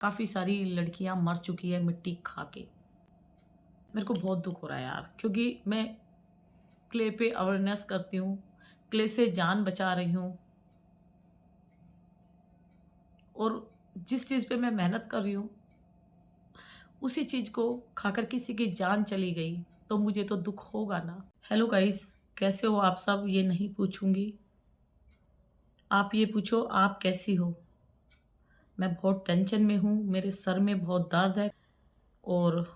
काफ़ी सारी लड़कियां मर चुकी है मिट्टी खा के। मेरे को बहुत दुख हो रहा है यार, क्योंकि मैं क्ले पे अवेयरनेस करती हूँ, क्ले से जान बचा रही हूँ और जिस चीज़ पे मैं मेहनत कर रही हूँ उसी चीज़ को खाकर किसी की जान चली गई तो मुझे तो दुख होगा ना। हेलो गाइस, कैसे हो आप सब? ये नहीं पूछूंगी, आप ये पूछो आप कैसी हो। मैं बहुत टेंशन में हूँ, मेरे सर में बहुत दर्द है और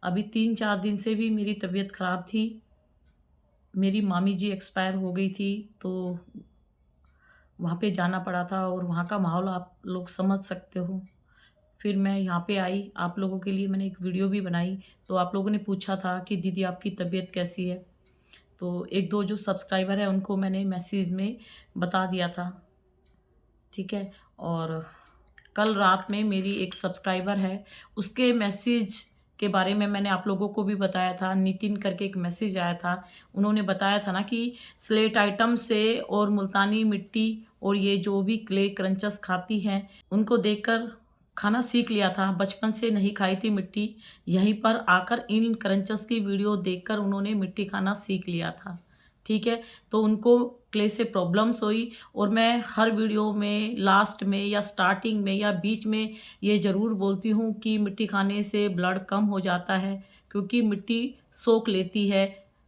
अभी 3-4 दिन से भी मेरी तबीयत ख़राब थी। मेरी मामी जी एक्सपायर हो गई थी, तो वहाँ पे जाना पड़ा था और वहाँ का माहौल आप लोग समझ सकते हो। फिर मैं यहाँ पे आई, आप लोगों के लिए मैंने एक वीडियो भी बनाई। तो आप लोगों ने पूछा था कि दीदी आपकी तबीयत कैसी है, तो 1-2 जो सब्सक्राइबर है उनको मैंने मैसेज में बता दिया था, ठीक है। और कल रात में मेरी एक सब्सक्राइबर है, उसके मैसेज के बारे में मैंने आप लोगों को भी बताया था। नितिन करके एक मैसेज आया था, उन्होंने बताया था ना कि स्लेट आइटम से और मुल्तानी मिट्टी और ये जो भी क्ले क्रंचेस खाती हैं उनको देखकर खाना सीख लिया था। बचपन से नहीं खाई थी मिट्टी, यहीं पर आकर इन क्रंचेस की वीडियो देखकर उन्होंने मिट्टी खाना सीख लिया था, ठीक है। तो उनको क्ले से प्रॉब्लम्स हुई और मैं हर वीडियो में लास्ट में या स्टार्टिंग में या बीच में ये ज़रूर बोलती हूँ कि मिट्टी खाने से ब्लड कम हो जाता है, क्योंकि मिट्टी सोख लेती है,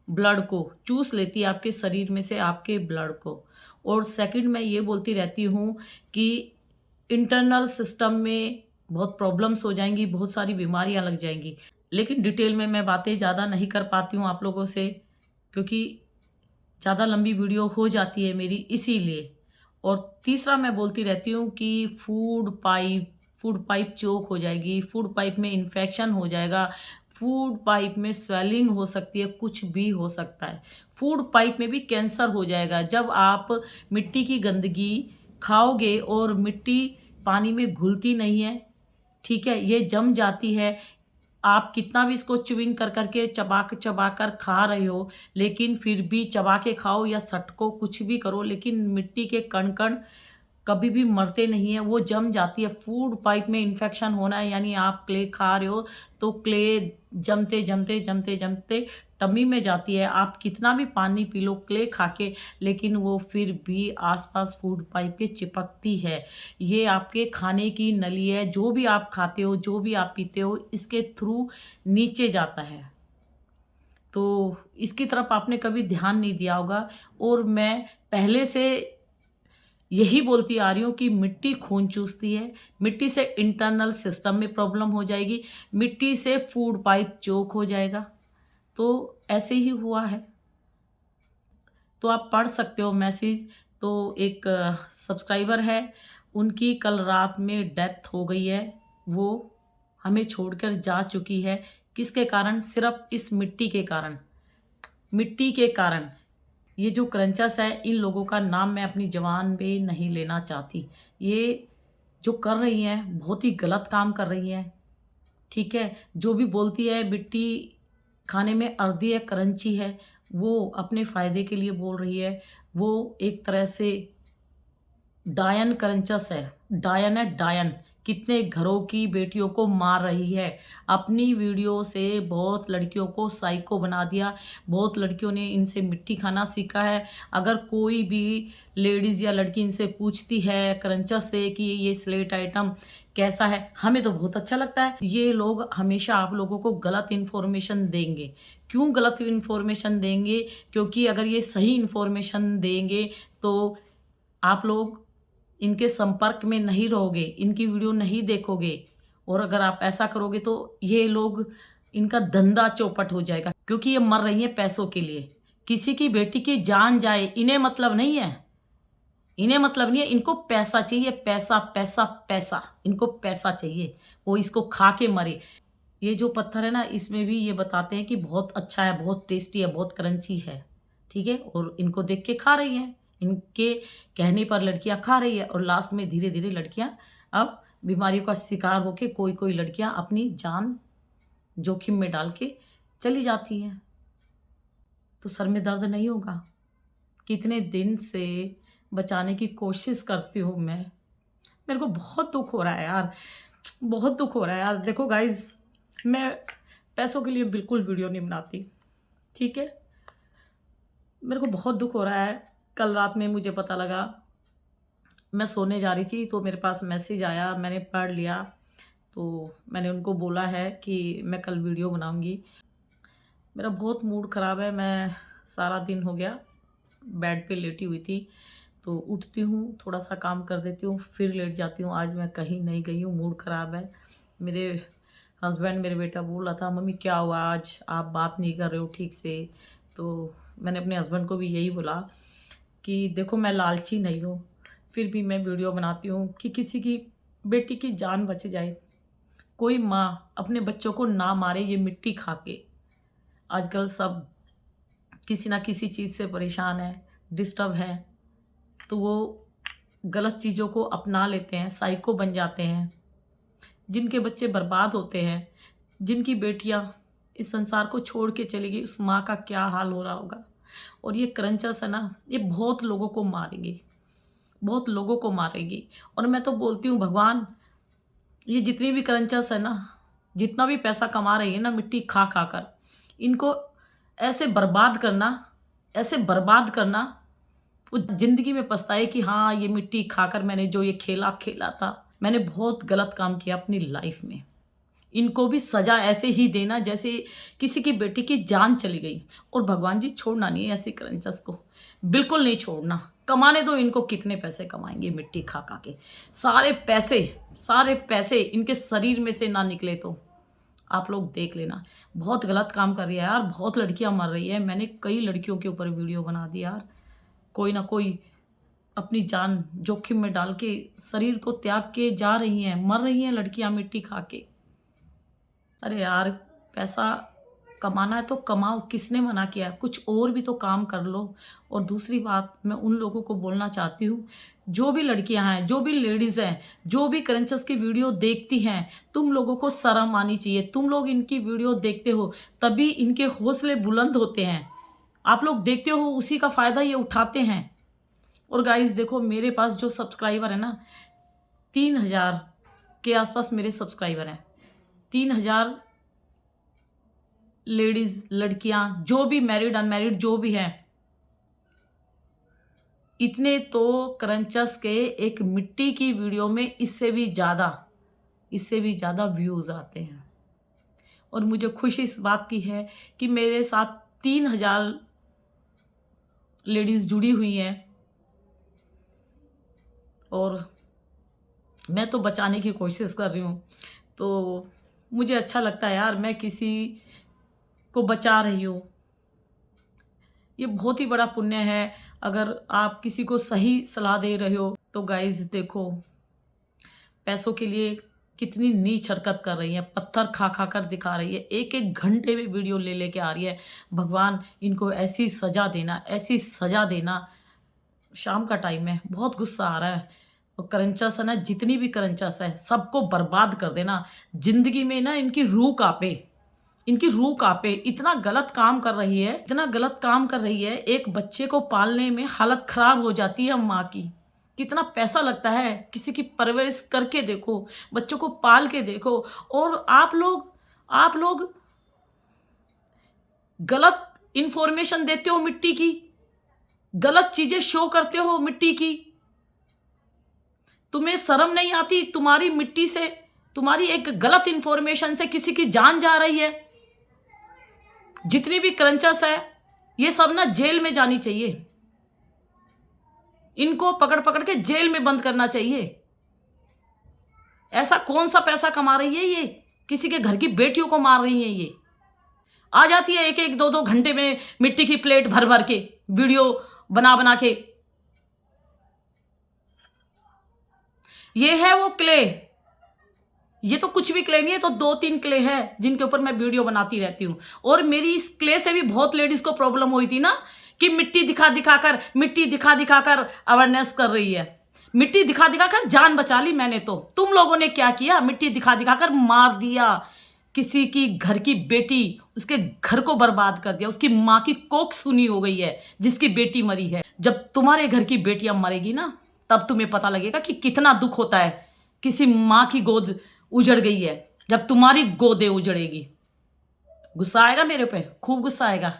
ब्लड को चूस लेती है आपके शरीर में से आपके ब्लड को। और सेकंड मैं ये बोलती रहती हूँ कि इंटरनल सिस्टम में बहुत प्रॉब्लम्स हो जाएंगी, बहुत सारी बीमारियां लग जाएंगी। लेकिन डिटेल में मैं बातें ज़्यादा नहीं कर पाती हूँ आप लोगों से, क्योंकि ज़्यादा लंबी वीडियो हो जाती है मेरी, इसीलिए। और तीसरा मैं बोलती रहती हूँ कि फूड पाइप चोक हो जाएगी, फूड पाइप में इन्फेक्शन हो जाएगा, फूड पाइप में स्वेलिंग हो सकती है, कुछ भी हो सकता है। फूड पाइप में भी कैंसर हो जाएगा जब आप मिट्टी की गंदगी खाओगे और मिट्टी पानी में घुलती नहीं है, ठीक है, ये जम जाती है। आप कितना भी इसको च्युइंग कर करके चबा कर खा रहे हो, लेकिन फिर भी चबा के खाओ या सटको कुछ भी करो, लेकिन मिट्टी के कण कण कभी भी मरते नहीं है, वो जम जाती है। फूड पाइप में इन्फेक्शन होना है, यानी आप क्ले खा रहे हो तो क्ले जमते टमी में जाती है। आप कितना भी पानी पी लो क्ले खा के, लेकिन वो फिर भी आसपास फूड पाइप के चिपकती है। ये आपके खाने की नली है, जो भी आप खाते हो जो भी आप पीते हो इसके थ्रू नीचे जाता है। तो इसकी तरफ आपने कभी ध्यान नहीं दिया होगा। और मैं पहले से यही बोलती आ रही हूँ कि मिट्टी खून चूसती है, मिट्टी से इंटरनल सिस्टम में प्रॉब्लम हो जाएगी, मिट्टी से फूड पाइप चोक हो जाएगा। तो ऐसे ही हुआ है। तो आप पढ़ सकते हो मैसेज। तो एक सब्सक्राइबर है, उनकी कल रात में डेथ हो गई है, वो हमें छोड़कर जा चुकी है। किसके कारण? सिर्फ इस मिट्टी के कारण, मिट्टी के कारण। ये जो क्रंचस है, इन लोगों का नाम मैं अपनी ज़बान पे नहीं लेना चाहती। ये जो कर रही हैं बहुत ही गलत काम कर रही हैं, ठीक है। जो भी बोलती है मिट्टी खाने में अर्दी है, क्रंची है, वो अपने फ़ायदे के लिए बोल रही है। वो एक तरह से डायन क्रंचस है, डायन है डायन। कितने घरों की बेटियों को मार रही है, अपनी वीडियो से बहुत लड़कियों को साइको बना दिया, बहुत लड़कियों ने इनसे मिट्टी खाना सीखा है। अगर कोई भी लेडीज़ या लड़की इनसे पूछती है क्रंचस से कि ये स्लेट आइटम कैसा है, हमें तो बहुत अच्छा लगता है। ये लोग हमेशा आप लोगों को गलत इन्फॉर्मेशन देंगे। क्यों गलत इन्फॉर्मेशन देंगे? क्योंकि अगर ये सही इन्फॉर्मेशन देंगे तो आप लोग इनके संपर्क में नहीं रहोगे, इनकी वीडियो नहीं देखोगे। और अगर आप ऐसा करोगे तो ये लोग, इनका धंधा चौपट हो जाएगा, क्योंकि ये मर रही हैं पैसों के लिए। किसी की बेटी की जान जाए इन्हें मतलब नहीं है, इन्हें मतलब नहीं है, इनको पैसा चाहिए, पैसा पैसा पैसा, इनको पैसा चाहिए, वो इसको खा के मरे। ये जो पत्थर है ना, इसमें भी ये बताते हैं कि बहुत अच्छा है, बहुत टेस्टी है, बहुत क्रंची है, ठीक है। और इनको देख के खा रही हैं, इनके कहने पर लड़कियां खा रही है और लास्ट में धीरे धीरे लड़कियां अब बीमारियों का शिकार होके कोई कोई लड़कियां अपनी जान जोखिम में डाल के चली जाती हैं। तो सर में दर्द नहीं होगा? कितने दिन से बचाने की कोशिश करती हूँ मैं, मेरे को बहुत दुख हो रहा है यार। बहुत दुख हो रहा है यार। देखो गाइज, मैं पैसों के लिए बिल्कुल वीडियो नहीं बनाती, ठीक है। मेरे को बहुत दुख हो रहा है। कल रात में मुझे पता लगा, मैं सोने जा रही थी तो मेरे पास मैसेज आया, मैंने पढ़ लिया। तो मैंने उनको बोला है कि मैं कल वीडियो बनाऊंगी। मेरा बहुत मूड ख़राब है। मैं सारा दिन हो गया बेड पे लेटी हुई थी, तो उठती हूँ, थोड़ा सा काम कर देती हूँ, फिर लेट जाती हूँ। आज मैं कहीं नहीं गई हूँ, मूड ख़राब है। मेरे हस्बैंड, मेरे बेटा बोल रहा था, मम्मी क्या हुआ आज, आप बात नहीं कर रहे हो ठीक से। तो मैंने अपने हस्बैंड को भी यही बोला कि देखो, मैं लालची नहीं हूँ, फिर भी मैं वीडियो बनाती हूँ कि किसी की बेटी की जान बच जाए। कोई माँ अपने बच्चों को ना मारे ये मिट्टी खा के। आजकल सब किसी ना किसी चीज़ से परेशान है, डिस्टर्ब है, तो वो गलत चीज़ों को अपना लेते हैं, साइको बन जाते हैं। जिनके बच्चे बर्बाद होते हैं, जिनकी बेटियां इस संसार को छोड़ के चली गई, उस माँ का क्या हाल हो रहा होगा। और ये क्रंचस है ना, ये बहुत लोगों को मारेंगे, बहुत लोगों को मारेगी। और मैं तो बोलती हूँ, भगवान, ये जितनी भी क्रंचस है ना, जितना भी पैसा कमा रही है ना मिट्टी खा खा कर, इनको ऐसे बर्बाद करना, ऐसे बर्बाद करना, वो जिंदगी में पछताए कि हाँ, ये मिट्टी खाकर मैंने जो ये खेला खेला था, मैंने बहुत गलत काम किया अपनी लाइफ में। इनको भी सजा ऐसे ही देना जैसे किसी की बेटी की जान चली गई। और भगवान जी, छोड़ना नहीं है ऐसी क्रंचस को, बिल्कुल नहीं छोड़ना। कमाने दो इनको, कितने पैसे कमाएंगे मिट्टी खा खा के। सारे पैसे इनके शरीर में से ना निकले तो आप लोग देख लेना। बहुत गलत काम कर रही है यार, बहुत लड़कियां मर रही है। मैंने कई लड़कियों के ऊपर वीडियो बना दी यार। कोई ना कोई अपनी जान जोखिम में डाल के शरीर को त्याग के जा रही हैं, मर रही हैं लड़कियां मिट्टी खा के। अरे यार, पैसा कमाना है तो कमाओ, किसने मना किया? कुछ और भी तो काम कर लो। और दूसरी बात, मैं उन लोगों को बोलना चाहती हूँ, जो भी लड़कियां हैं, जो भी लेडीज़ हैं, जो भी क्रंचस की वीडियो देखती हैं, तुम लोगों को शर्म आनी चाहिए। तुम लोग इनकी वीडियो देखते हो तभी इनके हौसले बुलंद होते हैं। आप लोग देखते हो, उसी का फ़ायदा ये उठाते हैं। और गाइस देखो, मेरे पास जो सब्सक्राइबर है ना, 3,000 के आसपास मेरे सब्सक्राइबर हैं। 3,000 लेडीज, लड़कियां, जो भी मैरिड अनमैरिड जो भी हैं, इतने तो क्रंचस के एक मिट्टी की वीडियो में इससे भी ज़्यादा व्यूज़ आते हैं। और मुझे खुशी इस बात की है कि मेरे साथ 3,000 लेडीज़ जुड़ी हुई हैं। और मैं तो बचाने की कोशिश कर रही हूँ, तो मुझे अच्छा लगता है यार, मैं किसी को बचा रही हूँ। ये बहुत ही बड़ा पुण्य है। अगर आप किसी को सही सलाह दे रहे हो तो गाइज देखो, पैसों के लिए कितनी नीच हरकत कर रही है, पत्थर खा खा कर दिखा रही है, एक एक घंटे में वीडियो ले लेके आ रही है। भगवान, इनको ऐसी सजा देना, ऐसी सजा देना। शाम का टाइम है, बहुत गुस्सा आ रहा है। और क्रंचस है ना, जितनी भी क्रंचस है, सबको बर्बाद कर देना। जिंदगी में ना इनकी रूह कांपे, इनकी रूह कांपे। इतना गलत काम कर रही है, इतना गलत काम कर रही है। एक बच्चे को पालने में हालत खराब हो जाती है माँ की। कितना पैसा लगता है, किसी की परवरिश करके देखो, बच्चों को पाल के देखो। और आप लोग गलत इंफॉर्मेशन देते हो मिट्टी की, गलत चीजें शो करते हो मिट्टी की। तुम्हें शर्म नहीं आती? तुम्हारी मिट्टी से, तुम्हारी एक गलत इंफॉर्मेशन से किसी की जान जा रही है। जितनी भी क्रंचस है, ये सब ना जेल में जानी चाहिए। इनको पकड़ पकड़ के जेल में बंद करना चाहिए। ऐसा कौन सा पैसा कमा रही है ये? किसी के घर की बेटियों को मार रही है ये। आ जाती है एक एक दो दो घंटे में मिट्टी की प्लेट भर भर के वीडियो बना बना के। ये है वो क्ले। ये तो कुछ भी क्ले नहीं है, तो 2-3 क्ले है जिनके ऊपर मैं वीडियो बनाती रहती हूँ। और मेरी इस क्ले से भी बहुत लेडीज को प्रॉब्लम हुई थी ना, कि मिट्टी दिखा दिखा कर अवेयरनेस कर रही है। मिट्टी दिखा कर जान बचा ली मैंने। तो तुम लोगों ने क्या किया? मिट्टी दिखा कर मार दिया किसी की घर की बेटी, उसके घर को बर्बाद कर दिया। उसकी माँ की कोख सुनी हो गई है जिसकी बेटी मरी है। जब तुम्हारे घर की बेटियां मरेगी ना, तब तुम्हें पता लगेगा कि कितना दुख होता है किसी माँ की गोद उजड़ गई है, जब तुम्हारी गोदे उजड़ेगी। गुस्सा आएगा मेरे पे, खूब गुस्सा आएगा,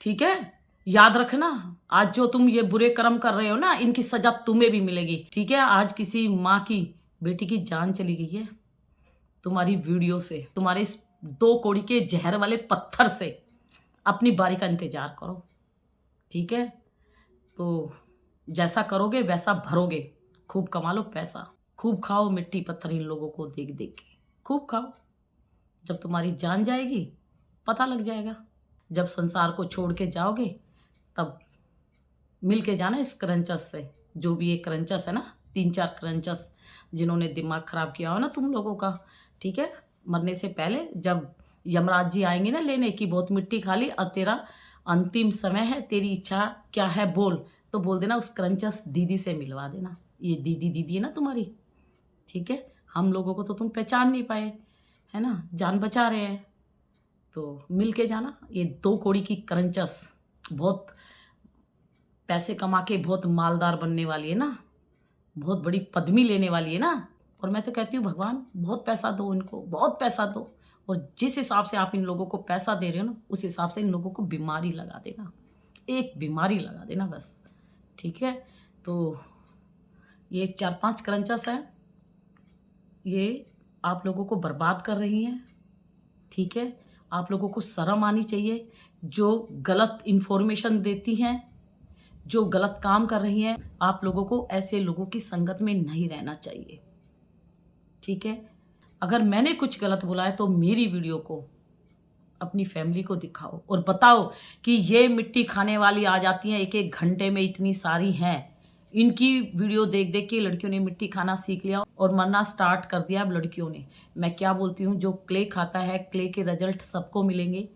ठीक है। याद रखना, आज जो तुम ये बुरे कर्म कर रहे हो ना, इनकी सजा तुम्हें भी मिलेगी, ठीक है। आज किसी माँ की बेटी की जान चली गई है तुम्हारी वीडियो से, तुम्हारे इस 2 कौड़ी के जहर वाले पत्थर से। अपनी बारी का इंतजार करो, ठीक है। तो जैसा करोगे वैसा भरोगे। खूब कमा लो पैसा, खूब खाओ मिट्टी पत्थर इन लोगों को देख देख के, खूब खाओ। जब तुम्हारी जान जाएगी पता लग जाएगा। जब संसार को छोड़ के जाओगे तब मिल के जाना इस क्रंचस से, जो भी ये क्रंचस है ना, 3-4 क्रंचस जिन्होंने दिमाग खराब किया हो ना तुम लोगों का, ठीक है। मरने से पहले जब यमराज जी आएंगे ना लेने की, बहुत मिट्टी खा ली, अब तेरा अंतिम समय है, तेरी इच्छा क्या है बोल, तो बोल देना उस क्रंचस दीदी से मिलवा देना। ये दीदी दीदी है ना तुम्हारी, ठीक है। हम लोगों को तो तुम पहचान नहीं पाए, है ना, जान बचा रहे हैं। तो मिल के जाना ये 2 कौड़ी की क्रंचस, बहुत पैसे कमा के बहुत मालदार बनने वाली है ना, बहुत बड़ी पदवी लेने वाली है ना। और मैं तो कहती हूँ भगवान बहुत पैसा दो इनको, बहुत पैसा दो। और जिस हिसाब से आप इन लोगों को पैसा दे रहे हो ना, उस हिसाब से इन लोगों को बीमारी लगा देना, एक बीमारी लगा देना बस, ठीक है। तो ये 4-5 क्रंचस है, ये आप लोगों को बर्बाद कर रही हैं, ठीक है। आप लोगों को शर्म आनी चाहिए, जो गलत इन्फॉर्मेशन देती हैं, जो गलत काम कर रही हैं। आप लोगों को ऐसे लोगों की संगत में नहीं रहना चाहिए, ठीक है। अगर मैंने कुछ गलत बोला है तो मेरी वीडियो को अपनी फैमिली को दिखाओ और बताओ कि ये मिट्टी खाने वाली आ जाती हैं, 1-1 घंटे में इतनी सारी हैं। इनकी वीडियो देख देख के लड़कियों ने मिट्टी खाना सीख लिया और मरना स्टार्ट कर दिया अब लड़कियों ने। मैं क्या बोलती हूँ, जो क्ले खाता है, क्ले के रिजल्ट सबको मिलेंगे।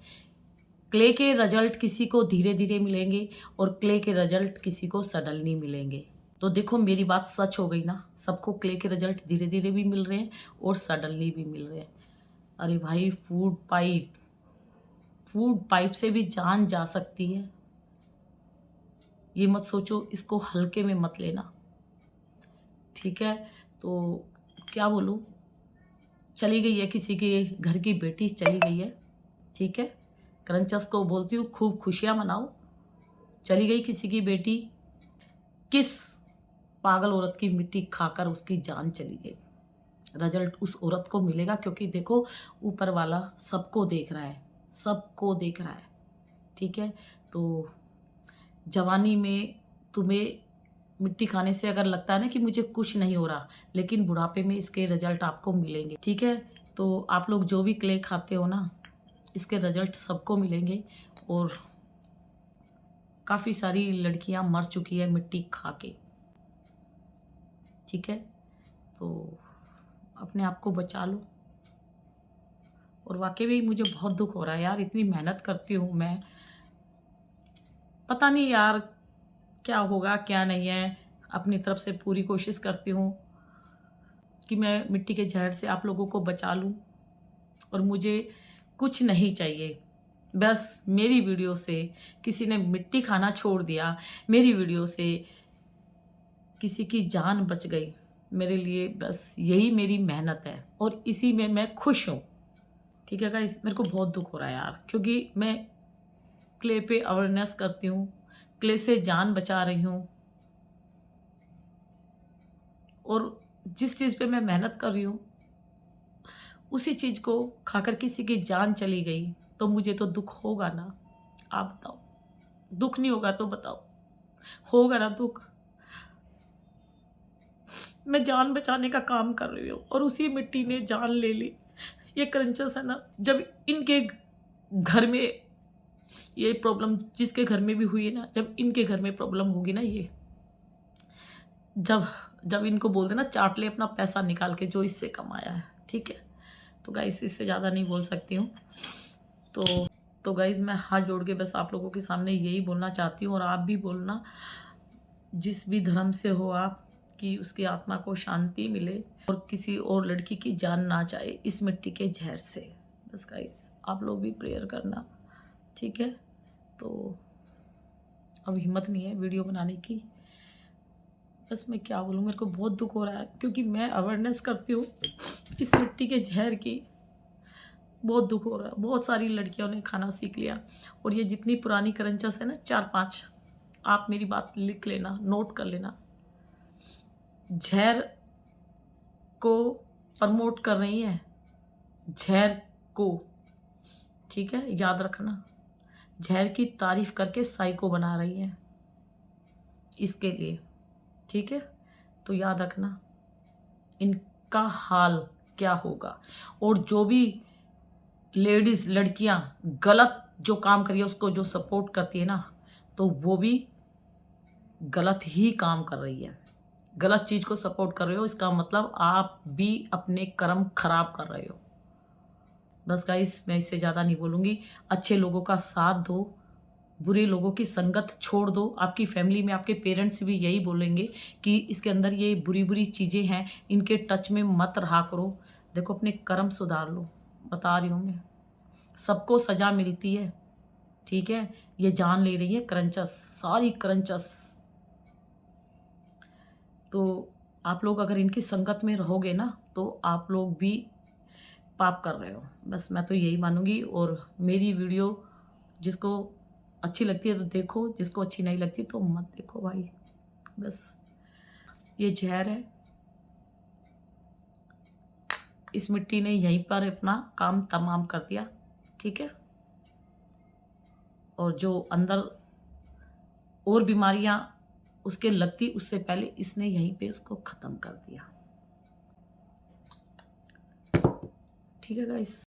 क्ले के रिजल्ट किसी को धीरे धीरे मिलेंगे और क्ले के रिजल्ट किसी को सडनली मिलेंगे। तो देखो मेरी बात सच हो गई ना, सबको क्ले के रिजल्ट धीरे धीरे भी मिल रहे हैं और सडनली भी मिल रहे हैं। अरे भाई, फूड पाइप से भी जान जा सकती है, ये मत सोचो, इसको हल्के में मत लेना, ठीक है। तो क्या बोलूँ, चली गई है किसी के घर की बेटी, चली गई है, ठीक है। क्रंचस को बोलती हूँ खूब खुशियाँ मनाओ, चली गई किसी की बेटी, किस पागल औरत की मिट्टी खाकर उसकी जान चली गई। रिजल्ट उस औरत को मिलेगा, क्योंकि देखो ऊपर वाला सबको देख रहा है, सबको देख रहा है, ठीक है। तो जवानी में तुम्हें मिट्टी खाने से अगर लगता है ना कि मुझे कुछ नहीं हो रहा, लेकिन बुढ़ापे में इसके रिजल्ट आपको मिलेंगे, ठीक है। तो आप लोग जो भी क्ले खाते हो ना, इसके रिजल्ट सबको मिलेंगे। और काफ़ी सारी लड़कियां मर चुकी है मिट्टी खा के, ठीक है। तो अपने आप को बचा लो। और वाकई में मुझे बहुत दुख हो रहा है यार, इतनी मेहनत करती हूँ मैं, पता नहीं यार क्या होगा क्या नहीं है। अपनी तरफ से पूरी कोशिश करती हूँ कि मैं मिट्टी के जहर से आप लोगों को बचा लूँ। और मुझे कुछ नहीं चाहिए, बस मेरी वीडियो से किसी ने मिट्टी खाना छोड़ दिया, मेरी वीडियो से किसी की जान बच गई, मेरे लिए बस यही मेरी मेहनत है और इसी में मैं खुश हूँ, ठीक है गाइस। मेरे को बहुत दुख हो रहा है यार, क्योंकि मैं क्ले पे अवेयरनेस करती हूँ, क्ले से जान बचा रही हूँ। और जिस चीज़ पे मैं मेहनत कर रही हूँ उसी चीज़ को खाकर किसी की जान चली गई, तो मुझे तो दुख होगा ना। आप बताओ, दुख नहीं होगा तो बताओ, होगा ना दुख। मैं जान बचाने का काम कर रही हूँ और उसी मिट्टी ने जान ले ली। ये क्रंचस है ना, जब इनके घर में ये प्रॉब्लम, जिसके घर में भी हुई है ना, जब इनके घर में प्रॉब्लम होगी ना, ये जब जब इनको बोल देना चाट ले अपना पैसा निकाल के जो इससे कमाया है, ठीक है। तो गाइस इससे ज़्यादा नहीं बोल सकती हूँ। तो गाइस मैं हाथ जोड़ के बस आप लोगों के सामने यही बोलना चाहती हूँ, और आप भी बोलना, जिस भी धर्म से हो आप, कि उसकी आत्मा को शांति मिले और किसी और लड़की की जान ना जाए इस मिट्टी के जहर से। बस गाइस आप लोग भी प्रेयर करना, ठीक है। तो अब हिम्मत नहीं है वीडियो बनाने की, बस मैं क्या बोलूँ, मेरे को बहुत दुख हो रहा है क्योंकि मैं अवेयरनेस करती हूँ इस मिट्टी के जहर की। बहुत दुख हो रहा है। बहुत सारी लड़कियों ने खाना सीख लिया, और ये जितनी पुरानी क्रंचेस है ना, 4-5, आप मेरी बात लिख लेना, नोट कर लेना। जहर को प्रमोट कर रही हैं, जहर को, ठीक है, याद रखना। जहर की तारीफ करके साइको बना रही हैं इसके लिए, ठीक है। तो याद रखना इनका हाल क्या होगा। और जो भी लेडीज, लड़कियां गलत जो काम करी है उसको जो सपोर्ट करती है ना, तो वो भी गलत ही काम कर रही है। गलत चीज को सपोर्ट कर रहे हो, इसका मतलब आप भी अपने कर्म खराब कर रहे हो। बस गाइस, मैं इससे ज़्यादा नहीं बोलूँगी। अच्छे लोगों का साथ दो, बुरे लोगों की संगत छोड़ दो। आपकी फैमिली में आपके पेरेंट्स भी यही बोलेंगे कि इसके अंदर ये बुरी बुरी चीज़ें हैं, इनके टच में मत रहा करो। देखो, अपने कर्म सुधार लो, बता रही हूँ मैं। सबको सज़ा मिलती है, ठीक है। ये जान ले रही है क्रंचस, सारी क्रंचस। तो आप लोग अगर इनकी संगत में रहोगे ना, तो आप लोग भी पाप कर रहे हो। बस मैं तो यही मानूंगी। और मेरी वीडियो जिसको अच्छी लगती है तो देखो, जिसको अच्छी नहीं लगती तो मत देखो भाई। बस ये जहर है, इस मिट्टी ने यहीं पर अपना काम तमाम कर दिया, ठीक है। और जो अंदर और बीमारियां उसके लगती, उससे पहले इसने यहीं पे उसको ख़त्म कर दिया, ठीक है गाइस।